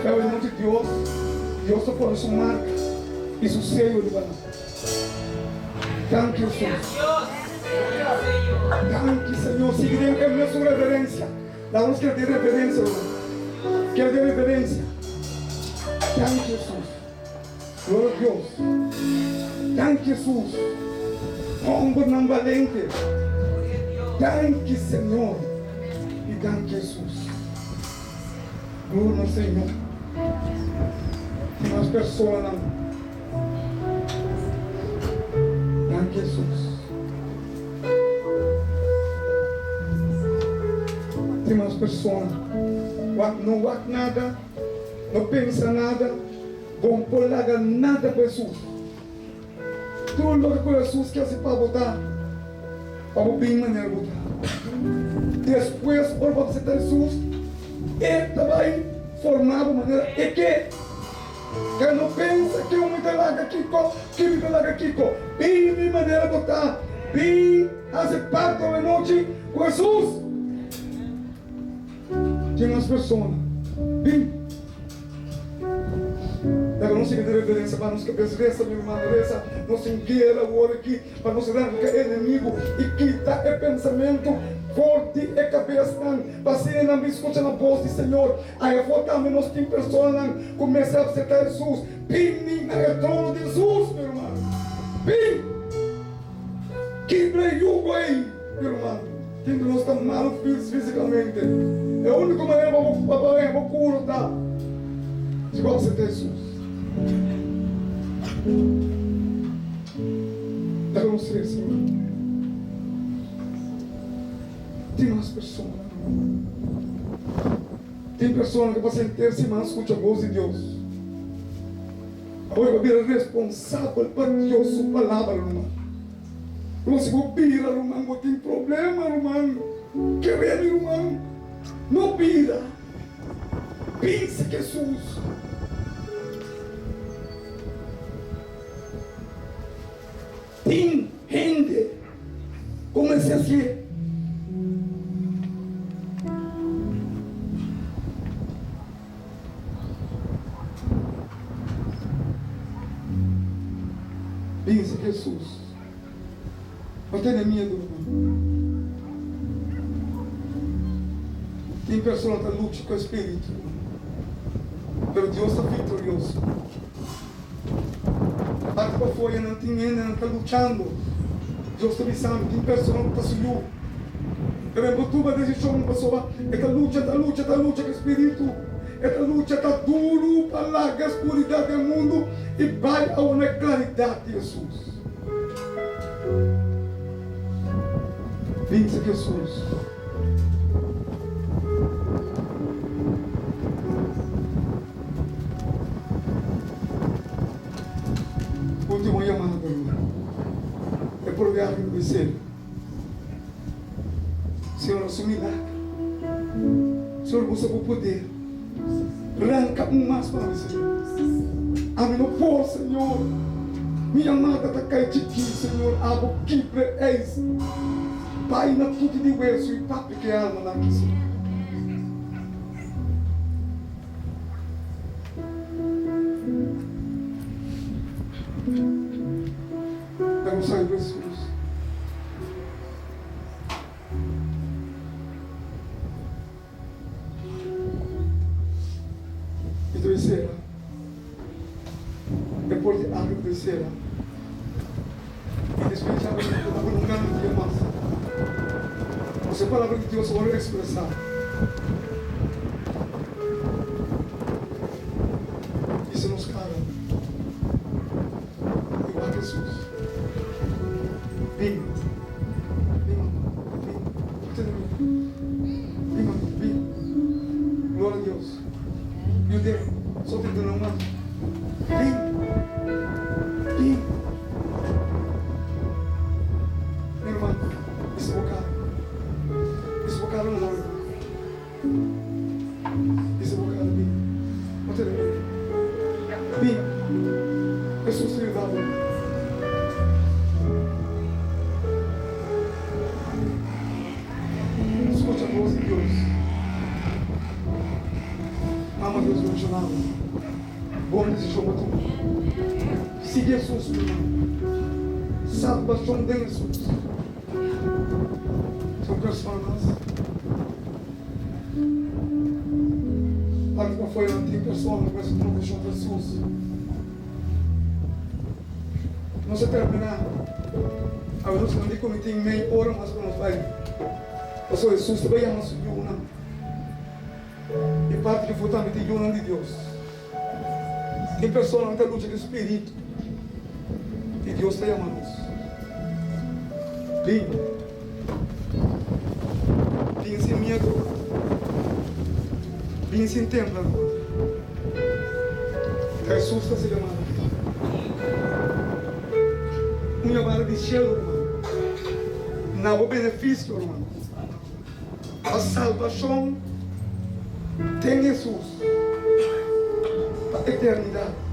Pero en nombre de Dios, Dios te pone su marca y su sello de verdad. Thank you, Jesús. Thank you, Señor. Sigue en nuestra reverencia. La voz que le dé reverencia, hermano. Que le dé reverencia. Thank you, Jesús. Gloria a Dios. Thank you, Jesús. Hombre não valente. Thank you, Señor. Y thank you, Jesús. Gloria al Señor. Y más personas. Thank you, Jesús. Tem umas pessoas não guarda nada, não pensa nada, não coloca nada para Jesus. Tudo que Jesus quer se para botar, para o bem maneira botar. Depois, por você ter Jesus, ele também formava maneira e que não pensa que um me coloca aqui, que me coloca aqui, bem de maneira botar, bem fazer parte da noite com Jesus. Tem umas pessoas, bem, ela não se dê reverência para nos cabeças, minha irmã, não se engueira o ouro aqui, para não se dar que é inimigo e quitar é pensamento forte é cabeça, para ser não escuta na voz do Senhor. Aí a foto também nós tem pessoas que começam a aceitar Jesus, bem, é o trono de Jesus, meu irmão, bem, quebra jugo aí, meu irmão. Quem de nós está mal fisicamente, é a única maneira para curar, tá? Se você tem Jesus. Dá para você, Senhor. Tem umas pessoas. Tem pessoas que você ter-se mais escuta a voz de Deus. Agora vai ser responsável por Deus, sua palavra, irmão. Você vai pira, irmão, não tem problema, irmão. Querendo, irmão. Não pira. Pensa que Jesus. Tem gente. Comece assim. Pensa que Jesus. Não tenha medo, irmão. Tem pessoas que lutam com o Espírito. Mas Deus está vitorioso. A tua folha não tem ainda, não está lutando. Deus está avisando. Tem pessoas que estão subindo. Mas tu vai dizer uma pessoa, esta luta com o Espírito. Esta luta está duro para largar a escuridão do mundo e vai a uma claridade de Jesus. Pensa que Jesus. Última chamada, é por agradecer. Senhor, nosso milagre. Senhor, você com poder. Arranca mais para mim, Senhor. Amém, não posso, Senhor. Minha amada está caindo de ti, Senhor. Abo que és. Pai, na tudo de hueso e papo que alma lá aqui, Senhor. Dá sangue para Jesus. E terceira, depois de agradecer, e despejava uma garantia massa. Você palavra de Deus vai expressar. Isso nos cara. Igual a Jesus. Vem. Vem. Glória a Deus. E o Deus, só tentando uma. Vem. Meu irmão, esse bocado. Bocado no olho. Esse bocado bem. Não tem nada. Bem. Jesus te dá. Escute a voz de Deus. Ama Deus no jornal. Bom decisão para tu. Siga Jesus, meu irmão. Salvação de Jesus. São pessoas. Para que foi tem pessoas que se professam de Jesus. Não se terminar. A luz não digo que tem meia hora mais para nós vai. Pastor Jesus também é nosso Yuna. E parte que foi também de Yuna de Deus. Tem pessoas que estão lutando de espírito. E Deus está chamando nos. Vem sem medo. Vem sem tempo. Jesus está se chamando. Uma vara de cielo, irmão. Não há benefício, irmão. A salvação tem Jesus para a eternidade.